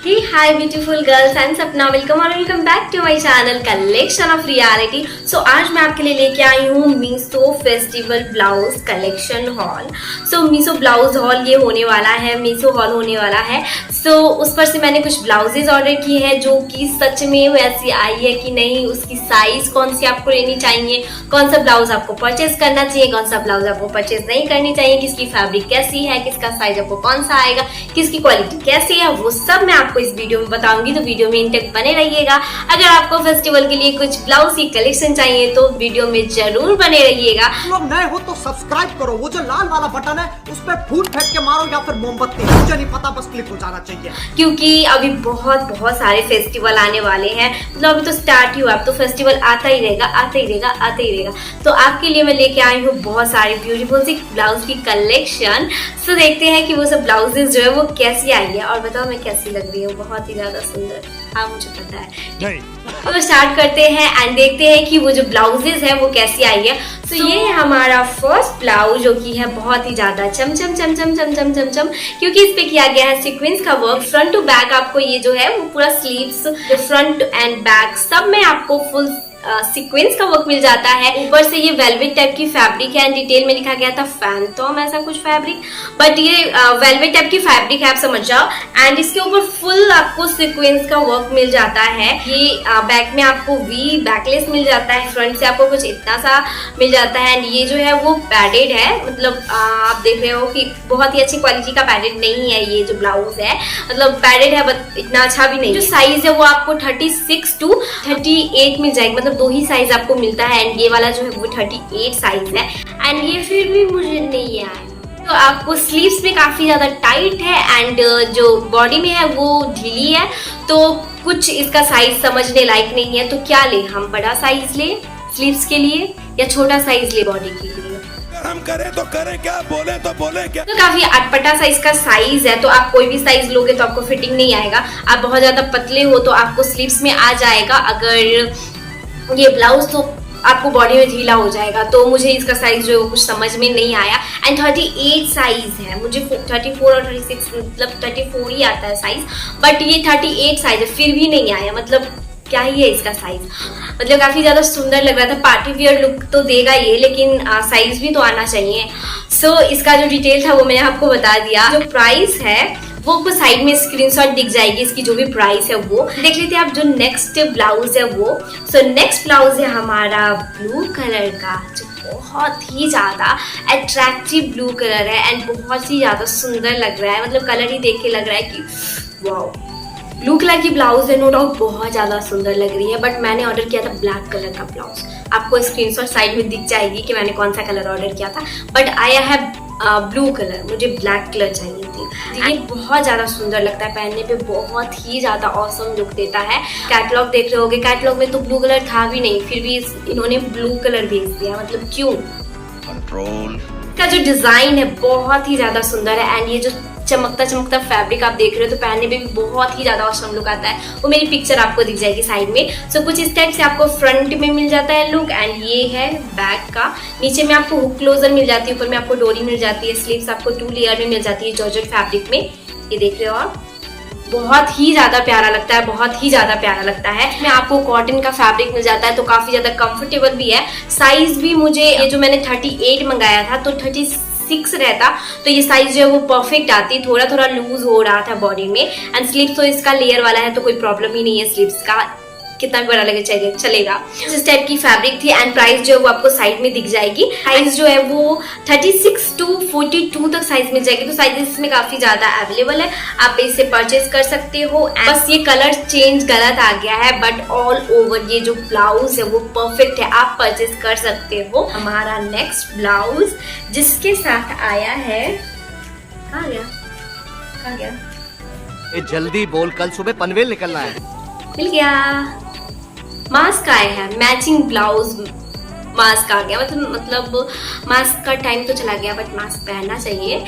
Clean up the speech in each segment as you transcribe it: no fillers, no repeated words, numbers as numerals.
Hey, hi beautiful girls, I'm Sapna. Welcome और welcome back to my channel collection of reality. So आज मैं आपके लिए लेके आई हूँ Meesho festival blouse collection haul. So Meesho blouse haul ये होने वाला है, मीशो हॉल होने वाला है. सो उस पर से मैंने कुछ ब्लाउजेज ऑर्डर किए हैं जो कि सच में वैसी आई है कि नहीं, उसकी साइज कौन सी आपको लेनी चाहिए, कौन सा ब्लाउज आपको परचेज करना चाहिए, कौन सा ब्लाउज आपको परचेज नहीं करनी चाहिए, किसकी फैब्रिक कैसी है, किसका साइज आपको कौन सा आएगा, किसकी क्वालिटी कैसी है, वो सब मैं आपको इस वीडियो में बताऊंगी. तो वीडियो में इंटेक बने रहिएगा. अगर आपको फेस्टिवल के लिए कुछ ब्लाउज की कलेक्शन चाहिए तो वीडियो में जरूर बने रहिएगा. लोग नए हो तो सब्सक्राइब करो, वो जो लाल वाला बटन है उस पर फूट फेंक के मारो या फिर मोमबत्ती, मुझे नहीं पता, बस क्लिक हो जाना चाहिए. क्योंकि अभी बहुत सारे फेस्टिवल आने वाले हैं. मतलब अभी तो स्टार्ट ही हुआ, अब तो फेस्टिवल आता ही रहेगा. तो आपके लिए मैं लेके आई हूँ बहुत सारे ब्यूटीफुल सी ब्लाउज की कलेक्शन. तो देखते हैं कि वो सब ब्लाउजेज जो है वो कैसी आई है और बताओ मैं कैसी लग रही हूँ. बहुत ही ज्यादा सुंदर. हाँ मुझे पता है. तो स्टार्ट करते हैं एंड देखते हैं कि वो जो ब्लाउजेज है वो कैसी आई है. तो ये है हमारा फर्स्ट ब्लाउज जो कि है बहुत ही ज्यादा चम क्योंकि इस पे किया गया है सीक्वेंस का वर्क. फ्रंट टू बैक आपको ये जो है वो पूरा स्लीव्स, फ्रंट एंड बैक सब में आपको फुल सीक्वेंस का वर्क मिल जाता है. ऊपर से ये वेलवेट टाइप की फैब्रिक है एंड डिटेल में लिखा गया था फैंटम ऐसा कुछ फैब्रिक, बट ये वेलवेट टाइप की फैब्रिक है, आप समझ जाओ. एंड इसके ऊपर फुल आपको सीक्वेंस का वर्क मिल जाता है. ये बैक में आपको वी बैकलेस मिल जाता है, फ्रंट से आपको कुछ इतना सा मिल जाता है. एंड ये जो है वो पैडेड है, मतलब आप देख रहे हो कि बहुत ही अच्छी क्वालिटी का पैडेड नहीं है ये जो ब्लाउज है, मतलब पैडेड है बट इतना अच्छा भी नहीं. जो साइज है वो आपको 36 to 38 मिल जाएगी, मतलब दो ही साइज आपको मिलता है. एंड ये वाला जो है वो 38 साइज है. एंड ये फिर भी मुझे नहीं आया. तो आपको स्लीव्स में काफी ज्यादा टाइट है एंड जो बॉडी में है वो ढीली है, तो कुछ इसका साइज समझने लायक नहीं है. तो क्या ले, हम बड़ा साइज ले स्लीव्स के लिए या छोटा साइज ले बॉडी के लिए? हम करें तो करें क्या, बोले तो बोले क्या. तो काफी अटपटा साइज का साइज है, तो आप कोई भी साइज लोगे तो आपको फिटिंग नहीं आएगा. आप बहुत ज्यादा पतले हो तो आपको स्लीव्स में आ जाएगा. अगर ये ब्लाउज तो आपको बॉडी में ढीला हो जाएगा. तो मुझे इसका साइज जो है वो कुछ समझ में नहीं आया. एंड 38 साइज है, मुझे 34 और 36 मतलब 34 ही आता है साइज, बट ये 38 साइज है, फिर भी नहीं आया. मतलब क्या ही है इसका साइज. मतलब काफी ज्यादा सुंदर लग रहा था, पार्टी वियर लुक तो देगा ये, लेकिन साइज भी तो आना चाहिए. सो इसका जो डिटेल था वो मैंने आपको बता दिया. जो प्राइस है वो आपको साइड में स्क्रीनशॉट दिख जाएगी, इसकी जो भी प्राइस है वो देख लेते हैं आप. जो नेक्स्ट ब्लाउज है वो, सो नेक्स्ट ब्लाउज है हमारा ब्लू कलर का, जो बहुत ही ज्यादा अट्रैक्टिव ब्लू कलर है एंड बहुत ही ज्यादा सुंदर लग रहा है. मतलब कलर ही देख के लग रहा है कि वाओ, ब्लू कलर की ब्लाउज है, नो डाउट बहुत ज्यादा सुंदर लग रही है. बट मैंने ऑर्डर किया था ब्लैक कलर का ब्लाउज. आपको स्क्रीनशॉट साइड में दिख जाएगी कि मैंने कौन सा कलर ऑर्डर किया था, बट आया है ब्लू कलर. मुझे ब्लैक कलर चाहिए थी. ये बहुत ज्यादा सुंदर लगता है पहनने पे, बहुत ही ज्यादा ऑसम लुक देता है. कैटलॉग देख रहे होगे, कैटलॉग में तो ब्लू कलर था भी नहीं, फिर भी इन्होंने ब्लू कलर भेज दिया. मतलब क्यों? कंट्रोल. इसका जो डिजाइन है बहुत ही ज्यादा सुंदर है. एंड ये जो चमकता फैब्रिक आप देख रहे हो तो पहनने में भी बहुत ही ज्यादा ऑसम लुक आता है. वो मेरी पिक्चर आपको दिख जाएगी साइड में. सो कुछ इस टाइप से आपको फ्रंट में मिल जाता है लुक. एंड ये है बैक का. नीचे में आपको हुक क्लोजर मिल जाती है, ऊपर में आपको डोरी मिल जाती है. स्लीव्स आपको 2 लेयर में मिल जाती है जॉर्जेट फैब्रिक में. ये देख रहे हो आप, बहुत ही ज्यादा प्यारा लगता है, बहुत ही ज्यादा प्यारा लगता है. इसमें आपको कॉटन का फैब्रिक मिल जाता है तो काफी ज्यादा कंफर्टेबल भी है. साइज भी मुझे ये जो मैंने 38 मंगाया था तो 36 रहता, तो ये साइज जो है वो परफेक्ट आती. थोड़ा लूज हो रहा था बॉडी में. एंड स्लीव्स तो इसका लेयर वाला है तो कोई प्रॉब्लम ही नहीं है. स्लीव्स का कितना भी बड़ा लगे चलेगा. इस टाइप की फैब्रिक थी. एंड प्राइस जो है वो आपको साइड में दिख जाएगी. साइज जो है वो 36 to 42 तक साइज मिल जाएगी. तो साइज इसमें काफी ज्यादा अवेलेबल है, आप इसे परचेज कर सकते हो. बस ये कलर चेंज गलत आ गया है, बट ऑल ओवर ये जो ब्लाउज है वो परफेक्ट है, आप परचेज कर सकते हो. हमारा नेक्स्ट ब्लाउज जिसके साथ आया है, कहाँ गया ये जल्दी बोल, कल सुबह पनवेल निकलना है. मिल गया. मास्क आया है, मैचिंग ब्लाउज मास्क आ गया. मतलब मास्क का टाइम तो चला गया बट मास्क पहनना चाहिए.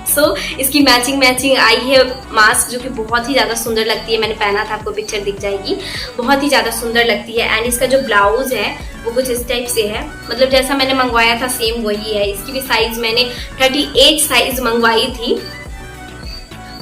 सो इसकी मैचिंग आई है मास्क, जो कि बहुत ही ज़्यादा सुंदर लगती है. मैंने पहना था, आपको पिक्चर दिख जाएगी. बहुत ही ज़्यादा सुंदर लगती है. एंड इसका जो ब्लाउज है वो कुछ इस टाइप से है, मतलब जैसा मैंने मंगवाया था सेम वही है. इसकी भी साइज मैंने 38 साइज मंगवाई थी,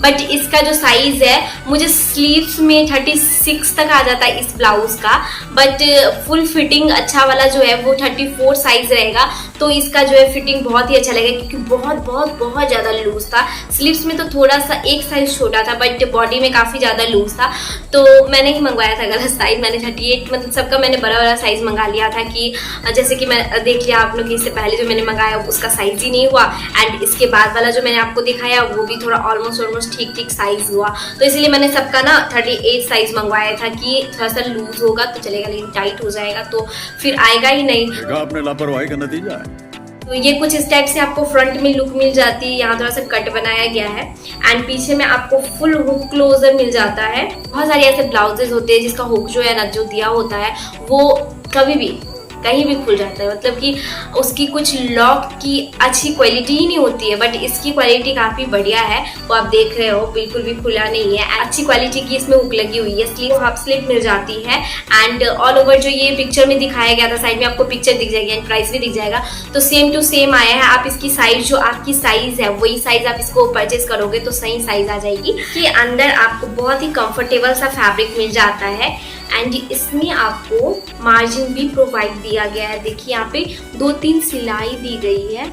बट इसका जो साइज है मुझे स्लीव्स में 36 तक आ जाता है इस ब्लाउज का, बट फुल फिटिंग अच्छा वाला जो है वो 34 साइज रहेगा। तो इसका जो है फिटिंग बहुत ही अच्छा लगेगा क्योंकि बहुत बहुत बहुत ज़्यादा लूज था। स्लीव्स में तो थोड़ा सा एक साइज छोटा था बट बॉडी में काफ़ी ज़्यादा लूज था, तो मैंने ही मंगवाया था गलत साइज। मैंने 38 मतलब सबका मैंने बड़ा बड़ा साइज मंगा लिया था कि जैसे कि मैं देख लिया आप लोग कि इससे पहले जो मैंने मंगाया उसका साइज ही नहीं हुआ, एंड इसके बाद वाला जो मैंने आपको दिखाया वो भी थोड़ा ऑलमोस्ट ठीक साइज हुआ। तो इसलिए मैंने सबका ना 38 साइज मंगवाया था कि थोड़ा सा लूज होगा तो चलेगा, लेकिन टाइट हो जाएगा तो फिर आएगा ही नहीं। आपने लापरवाही का नतीजा है। तो ये कुछ इस टाइप से आपको फ्रंट में लुक मिल जाती है, यहाँ थोड़ा सा कट बनाया गया है एंड पीछे में आपको फुल हुक क्लोजर मिल जाता है। बहुत सारे ऐसे ब्लाउजेस होते हैं जिसका हुक जो है ना जो दिया होता है वो कभी भी कहीं भी खुल जाता है, मतलब कि उसकी कुछ लॉक की अच्छी क्वालिटी ही नहीं होती है, बट इसकी क्वालिटी काफ़ी बढ़िया है। वो आप देख रहे हो बिल्कुल भी खुला नहीं है, अच्छी क्वालिटी की इसमें हुक लगी हुई है। स्लीव हाफ स्लीव मिल जाती है एंड ऑल ओवर जो ये पिक्चर में दिखाया गया था, साइड में आपको पिक्चर दिख जाएगी एंड प्राइस भी दिख जाएगा, तो सेम टू सेम आया है। आप इसकी साइज जो आपकी साइज है वही साइज आप इसको परचेज करोगे तो सही साइज आ जाएगी। कि अंदर आपको बहुत ही कंफर्टेबल सा फैब्रिक मिल जाता है एंड इसमें आपको मार्जिन भी प्रोवाइड दिया गया है। देखिए यहाँ पे 2-3 सिलाई दी गई है,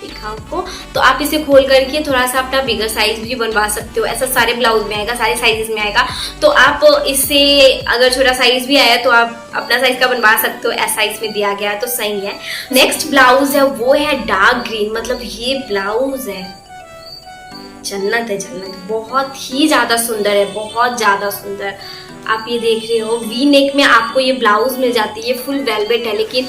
देखा आपको। तो आप इसे खोल करके थोड़ा सा अपना बिगर साइज भी बनवा सकते हो। ऐसा सारे ब्लाउज में आएगा, सारे साइजेस में आएगा, तो आप इससे अगर छोटा साइज भी आया तो आप अपना साइज का बनवा सकते हो। ऐसा साइज में दिया गया है तो सही है। नेक्स्ट ब्लाउज है वो है डार्क ग्रीन, मतलब ये ब्लाउज है जन्नत है जन्नत, बहुत ही ज्यादा सुंदर है, बहुत ज्यादा सुंदर। आप ये देख रहे हो वी नेक में आपको ये ब्लाउज मिल जाती है, फुल वेलवेट है, लेकिन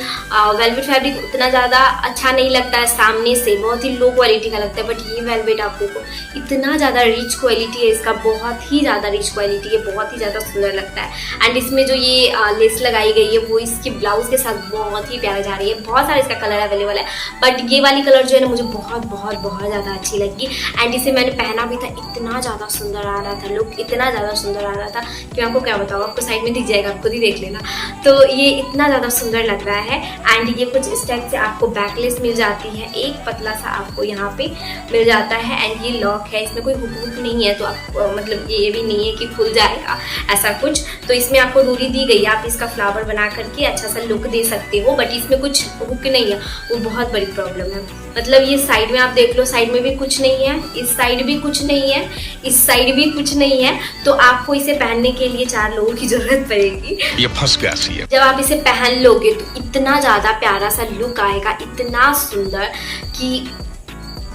वेलवेट फैब्रिक उतना ज़्यादा अच्छा नहीं लगता है सामने से, बहुत ही लो क्वालिटी का लगता है, बट ये वेलवेट आपको इतना ज़्यादा रिच क्वालिटी है इसका, बहुत ही ज़्यादा रिच क्वालिटी है, बहुत ही ज़्यादा सुंदर लगता है। एंड इसमें जो ये लेस लगाई गई है वो इसके ब्लाउज के साथ बहुत ही प्यारा जा रही है। बहुत सारा इसका कलर अवेलेबल है, बट ये वाली कलर जो है ना मुझे बहुत बहुत बहुत ज़्यादा अच्छी लगी एंड इसे मैंने पहना भी था, इतना ज़्यादा सुंदर आ रहा था लुक, इतना ज़्यादा सुंदर आ रहा था कि मैं आपको क्या बताऊँ, आपको साइड में दिख जाएगा, आप खुद ही देख लेना। तो ये इतना ज़्यादा सुंदर लग रहा है एंड ये कुछ इस टाइप से आपको बैकलेस मिल जाती है, एक पतला सा आपको यहाँ पे मिल जाता है एंड ये लॉक है, इसमें कोई हुक नहीं है, तो आप मतलब ये भी नहीं है कि खुल जाएगा ऐसा कुछ। तो इसमें आपको दूरी दी गई है, आप इसका फ्लावर बना करके अच्छा सा लुक दे सकते हो, बट इसमें कुछ हुक नहीं है, वो बहुत बड़ी प्रॉब्लम है। मतलब ये साइड में आप देख लो, साइड में भी कुछ नहीं है, इस साइड भी कुछ नहीं है, इस साइड भी कुछ नहीं है, तो आपको इसे पहनने के लिए 4 लोगों की जरूरत पड़ेगी। ये फंस गया सी है। जब आप इसे पहन लोगे तो इतना ज्यादा प्यारा सा लुक आएगा, इतना सुंदर कि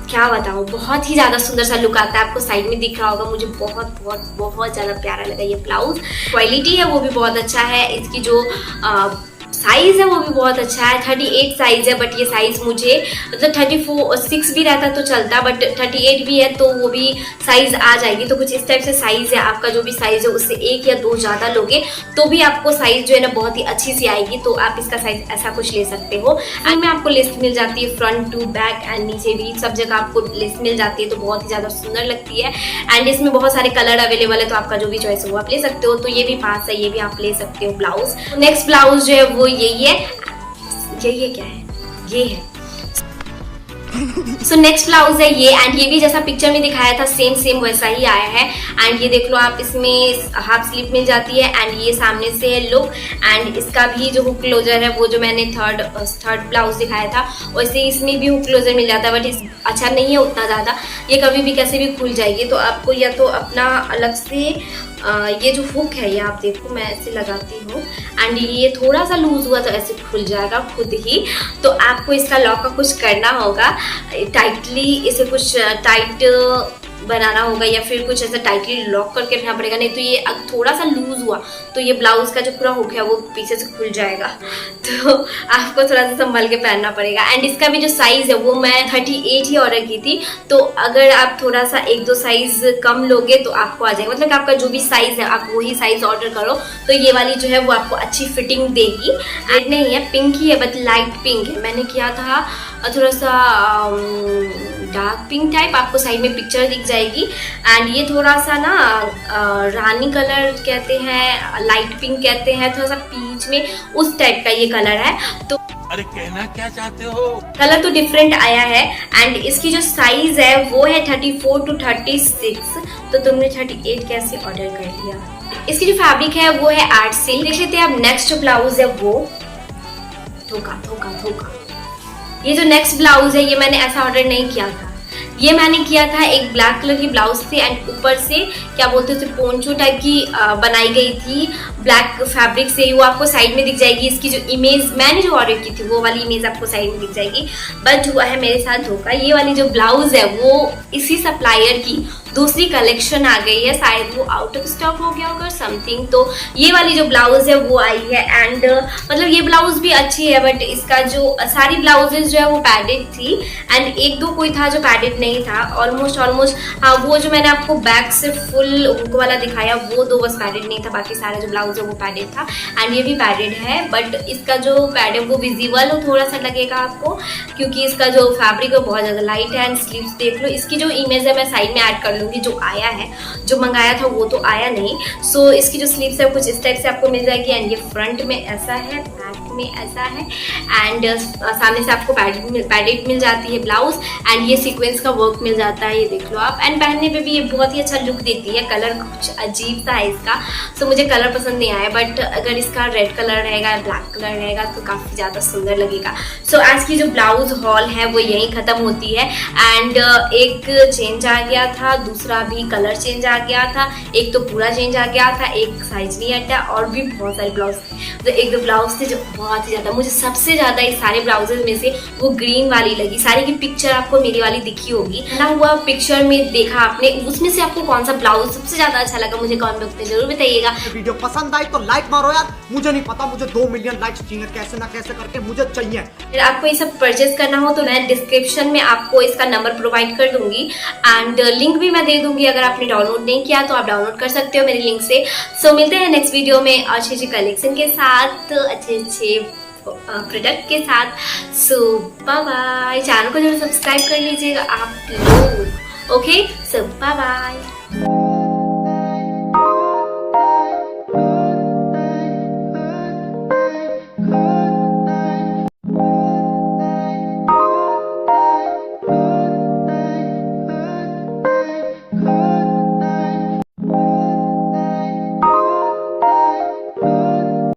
क्या बताऊँ, बहुत ही ज्यादा सुंदर सा लुक आता है। आपको साइड में दिख रहा होगा, मुझे बहुत बहुत बहुत ज्यादा प्यारा लगा ये ब्लाउज। क्वालिटी है वो भी बहुत अच्छा है, इसकी जो साइज है वो भी बहुत अच्छा है, 38 साइज है, बट ये साइज मुझे मतलब 34-6 भी रहता तो चलता, बट 38 भी है तो वो भी साइज आ जाएगी। तो कुछ इस टाइप से साइज है, आपका जो भी साइज है उससे 1 या 2 ज़्यादा लोगे तो भी आपको साइज जो है ना बहुत ही अच्छी सी आएगी। तो आप इसका साइज ऐसा कुछ ले सकते हो एंड में आपको लिस्ट मिल जाती है, फ्रंट टू बैक एंड नीचे भी सब जगह आपको लिस्ट मिल जाती है, तो बहुत ही ज़्यादा सुंदर लगती है एंड इसमें बहुत सारे कलर अवेलेबल है, तो आपका जो भी चॉइस हो आप ले सकते हो। तो ये भी पास है, ये भी आप ले सकते हो ब्लाउज। नेक्स्ट ब्लाउज जो है वो यही है, ये क्या है, ये है। सो नेक्स्ट ब्लाउज है ये एंड ये भी जैसा पिक्चर में दिखाया था सेम वैसा ही आया है एंड ये देख लो आप, इसमें हाफ स्लीव मिल जाती है एंड ये सामने से है लुक एंड इसका भी जो हुक क्लोजर है वो जो मैंने थर्ड ब्लाउज दिखाया था वैसे इसमें भी हुक क्लोजर मिल जाता है, बट इस अच्छा नहीं है उतना ज़्यादा, ये कभी भी कैसे भी खुल जाएगी। तो आपको या तो अपना अलग से ये जो हुक है ये आप देखो मैं ऐसे लगाती हूँ एंड ये थोड़ा सा लूज हुआ तो ऐसे खुल जाएगा खुद ही, तो आपको इसका लॉक का कुछ करना होगा, टाइटली इसे कुछ टाइट बनाना होगा या फिर कुछ ऐसा टाइटली लॉक करके रखना पड़ेगा, नहीं तो ये थोड़ा सा लूज हुआ तो ये ब्लाउज का जो पूरा हुक है वो पीछे से खुल जाएगा, तो आपको थोड़ा सा संभल के पहनना पड़ेगा। एंड इसका भी जो साइज है वो मैं 38 ही ऑर्डर की थी, तो अगर आप थोड़ा सा 1-2 साइज कम लोगे तो आपको आ जाएगा, मतलब आपका जो भी साइज है आप वही साइज ऑर्डर करो तो ये वाली जो है वो आपको अच्छी फिटिंग देगी। रेड नहीं है, पिंक ही है, बट लाइट पिंक है। मैंने किया था थोड़ा सा डार्क पिंक टाइप, आपको साइड में पिक्चर दिख जाएगी। एंड ये थोड़ा सा ना रानी कलर कहते हैं, लाइट पिंक कहते हैं, थोड़ा सा पीच में उस टाइप का ये कलर है। तो अरे कहना क्या चाहते हो? कलर तो डिफरेंट आया है। एंड इसकी जो साइज है वो है 34 to 36। तो तुमने 38 कैसे ऑर्डर कर लिया? इसकी जो फैब्रिक है वो है आर्ट सिल्क। देख लेते हैं अब नेक्स्ट जो ब्लाउज है वो धोखा धोखा धोखा। ये जो नेक्स्ट ब्लाउज है ये मैंने ऐसा ऑर्डर नहीं किया था, ये मैंने किया था एक ब्लैक कलर की ब्लाउज थी एंड ऊपर से क्या बोलते हैं पोंचो टाइप की बनाई गई थी ब्लैक फैब्रिक से। वो आपको साइड में दिख जाएगी। इसकी जो इमेज मैंने जो ऑर्डर की थी वो वाली इमेज आपको साइड में दिख जाएगी। बट हुआ है मेरे साथ धोखा। ये वाली जो ब्लाउज है वो इसी सप्लायर की दूसरी कलेक्शन आ गई है, शायद वो आउट ऑफ स्टॉक हो गया होगा समथिंग। तो ये वाली जो ब्लाउज है वो आई है। एंड मतलब ये ब्लाउज भी अच्छी है बट इसका जो सारी ब्लाउजेज जो है वो पैडेड थी एंड एक दो कोई था जो पैडेड नहीं था। ऑलमोस्ट हाँ, वो जो मैंने आपको बैक से फुल हुक वाला दिखाया वो दो बस पैडेड नहीं था, बाकी सारा जो ब्लाउज है वो पैडेड था। एंड ये भी पैडेड है बट इसका जो पैड है वो विजिबल थोड़ा सा लगेगा आपको क्योंकि इसका जो फैब्रिक है बहुत ज़्यादा लाइट है। एंड स्लीव्स देख लो, इसकी जो इमेज है मैं साइड में ऐड कर लूँगी। जो आया है, जो मंगाया था वो तो आया नहीं। सो इसकी जो स्लीव्स है कुछ इस टाइप से आपको मिल जाएगी। एंड ये फ्रंट में ऐसा है, बैक में ऐसा है एंड सामने से आपको पैडेड मिल जाती है ब्लाउज एंड ये सीक्वेंस का वर्क मिल जाता है, ये देख लो आप। एंड पहनने पे भी ये बहुत ही अच्छा लुक देती है। कलर कुछ अजीब सा है इसका, सो मुझे कलर पसंद नहीं आया बट अगर इसका रेड कलर रहेगा, ब्लैक कलर रहेगा तो काफ़ी ज़्यादा सुंदर लगेगा। सो आज की जो ब्लाउज हॉल है वो यहीं ख़त्म होती है। एंड एक चेंज आ गया था, दूसरा भी कलर चेंज आ गया था, एक तो पूरा चेंज आ गया था, एक साइज नहीं हटा और भी बहुत सारे ब्लाउज थे। तो एक दो ब्लाउज थे जो बहुत ही ज़्यादा, मुझे सबसे ज़्यादा इस सारे ब्लाउजेज में से वो ग्रीन वाली लगी। सारी की पिक्चर आपको मेरी वाली दिखी होगी ना, हुआ पिक्चर में देखा आपने, उसमें से आपको कौन सा ब्लाउज सबसे ज़्यादा अच्छा लगा मुझे कमेंट बॉक्स में जरूर बताइएगा। वीडियो पसंद आई तो लाइक मारो यार, मुझे नहीं पता, मुझे 2 मिलियन लाइक्स चाहिए, कैसे ना कैसे करके मुझे चाहिए। अगर आपको ये सब परचेज करना हो तो मैं डिस्क्रिप्शन में आपको इसका नंबर प्रोवाइड कर दूंगी एंड लिंक भी मैं दे दूंगी। अगर आपने डाउनलोड नहीं किया तो आप डाउनलोड कर सकते हो मेरी लिंक से। सो मिलते हैं नेक्स्ट वीडियो में अच्छे अच्छे कलेक्शन के साथ, अच्छे अच्छे प्रोडक्ट के साथ। सो बाय बाय। चैनल को जरूर सब्सक्राइब कर लीजिएगा आप लोग। ओके, सो बाय बाय।